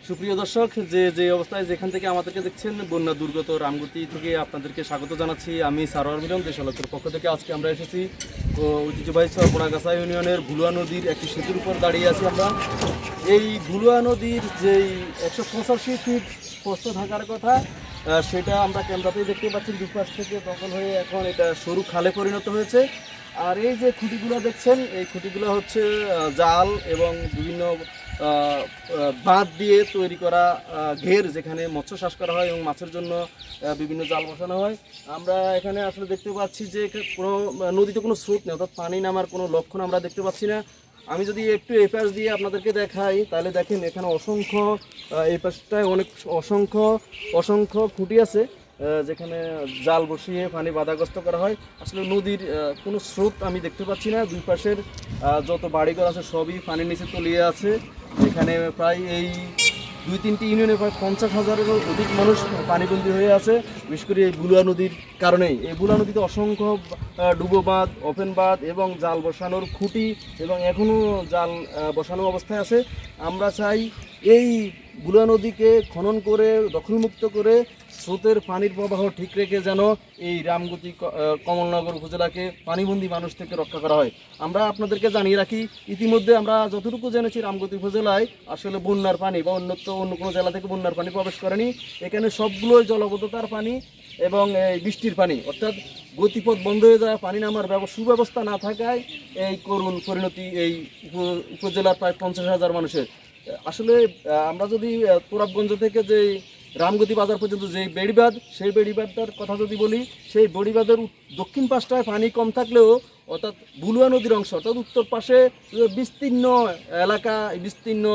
সুপ্রিয় দর্শক, যে অবস্থায় যেখান থেকে আমাদেরকে দেখছেন বন্যা দুর্গত রামগতি থেকে আপনাদেরকে স্বাগত জানাচ্ছি। আমি সারোয়ার মিলন, দেশালকের পক্ষ থেকে। আজকে আমরা এসেছি ঐতিহ্যবাহী চরপোড়াগাছা ইউনিয়নের ভুলুয়া নদীর একটি সেতুর উপর দাঁড়িয়ে আছি আমরা। এই ভুলুয়া নদীর যেই 185 ফিট প্রস্থ থাকার কথা, সেটা আমরা ক্যামেরাতেই দেখতে পাচ্ছি দুপাশ থেকে দখল হয়ে এখন এটা সরু খালে পরিণত হয়েছে। আর এই যে খুঁটিগুলো দেখছেন, এই খুঁটিগুলো হচ্ছে জাল এবং বিভিন্ন বাঁধ দিয়ে তৈরি করা ঘের, যেখানে মৎস্য চাষ করা হয় এবং মাছের জন্য বিভিন্ন জাল বসানো হয়। আমরা এখানে আসলে দেখতে পাচ্ছি যে কোনো নদীতে কোনো স্রোত নেই, অর্থাৎ পানি নামার কোনো লক্ষণ আমরা দেখতে পাচ্ছি না। আমি যদি একটু এই পাশ দিয়ে আপনাদেরকে দেখাই, তাহলে দেখেন এখানে অসংখ্য, এই পাশটায় অসংখ্য খুঁটি আছে, যেখানে জাল বসিয়ে পানি বাধাগ্রস্ত করা হয়। আসলে নদীর কোনো স্রোত আমি দেখতে পাচ্ছি না। দুই পাশের যত বাড়িঘর আছে সবই পানির নিচে তলিয়ে আছে। এখানে প্রায় এই 2-3টি ইউনিয়নে প্রায় 50,000-এরও অধিক মানুষ পানিবন্দী হয়ে আছে, বিশেষ করে এই ভুলুয়া নদীর কারণেই। এই ভুলুয়া নদীতে অসংখ্য ডুবো বাঁধ, ওপেন বাঁধ এবং জাল বসানোর খুঁটি এবং এখনও জাল বসানো অবস্থায় আছে। আমরা চাই এই ভুলুয়া নদীকে খনন করে দখলমুক্ত করে স্রোতের পানির প্রবাহ ঠিক রেখে যেন এই রামগতি কমলনগর উপজেলাকে পানিবন্দী মানুষ থেকে রক্ষা করা হয়। আমরা আপনাদেরকে জানিয়ে রাখি, ইতিমধ্যে আমরা যতটুকু জেনেছি রামগতি উপজেলায় আসলে বন্যার পানি বা অন্য কোনো জেলা থেকে বন্যার পানি প্রবেশ করেনি। এখানে সবগুলোই জলবদ্ধতার পানি এবং বৃষ্টির পানি, অর্থাৎ গতিপথ বন্ধ হয়ে যাওয়া, পানি নামার সুব্যবস্থা না থাকায় এই করুণ পরিণতি এই উপজেলার প্রায় 50,000 মানুষের। আসলে আমরা যদি তোরাবগঞ্জ থেকে যে রামগতি বাজার পর্যন্ত যে বেড়িবাঁধ, সেই বেড়িবাঁধটার কথা যদি বলি, সেই বেড়িবাঁধের দক্ষিণ পাশটায় পানি কম থাকলেও, অর্থাৎ ভুলুয়া নদীর অংশ, অর্থাৎ উত্তর পাশে বিস্তীর্ণ এলাকা, বিস্তীর্ণ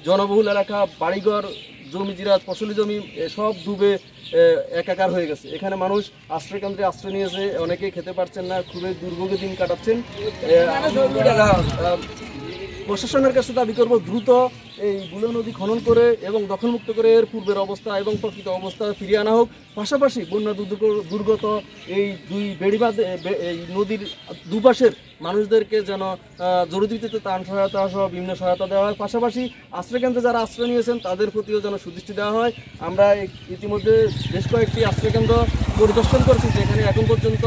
জনবহুল এলাকা, বাড়িঘর, জমি জিরাত, ফসলি জমি সব ডুবে একাকার হয়ে গেছে। এখানে মানুষ আশ্রয়কেন্দ্রে আশ্রয় নিয়েছে, অনেকেই খেতে পারছেন না, খুবই দুর্ভোগে দিন কাটাচ্ছেন। প্রশাসনের কাছে দাবি করব, দ্রুত এই ভুলুয়া নদী খনন করে এবং দখলমুক্ত করে এর পূর্বের অবস্থা এবং প্রকৃত অবস্থা ফিরিয়ে আনা হোক। পাশাপাশি বন্যা দুর্গত এই দুই বেড়িবাঁধ, এই নদীর দুপাশের মানুষদেরকে যেন জরুরি ভিত্তিতে ত্রাণ সহায়তা সহ বিভিন্ন সহায়তা দেওয়া হয়। পাশাপাশি আশ্রয়কেন্দ্রে যারা আশ্রয় নিয়েছেন তাদের প্রতিও যেন সুদৃষ্টি দেওয়া হয়। আমরা ইতিমধ্যে বেশ কয়েকটি আশ্রয়কেন্দ্র পরিদর্শন করছি, যেখানে এখন পর্যন্ত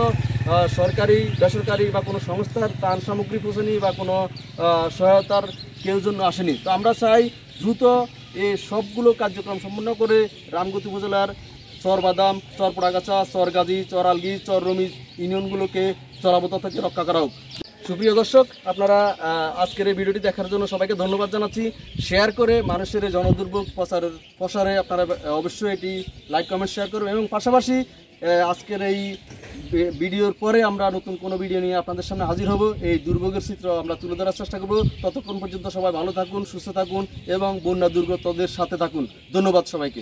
সরকারি, বেসরকারি বা কোনো সংস্থার ত্রাণ সামগ্রী পৌঁছায়নি বা কোনো সহায়তার কেউ জন্য আসেনি। তো আমরা চাই দ্রুত এই সবগুলো কার্যক্রম সম্পন্ন করে রামগতি উপজেলার চরবাদাম, চরপোড়াগাছা, চরগাজী, চরআলগি, চররমিজ ইউনিয়নগুলোকে জলাবদ্ধতা থেকে রক্ষা করা হোক। সুপ্রিয় দর্শক, আপনারা আজকের এই ভিডিওটি দেখার জন্য সবাইকে ধন্যবাদ জানাচ্ছি। শেয়ার করে মানুষের জনদুর্ভোগ প্রসারে আপনারা অবশ্যই এটি লাইক, কমেন্ট, শেয়ার করবেন এবং পাশাপাশি আজকের এই ভিডিওর পরে আমরা নতুন কোনো ভিডিও নিয়ে আপনাদের সামনে হাজির হব। এই দুর্ভোগের চিত্র আমরা তুলে ধরার চেষ্টা করব। ততক্ষণ পর্যন্ত সবাই ভালো থাকুন, সুস্থ থাকুন এবং বন্যা দুর্গতদের সাথে থাকুন। ধন্যবাদ সবাইকে।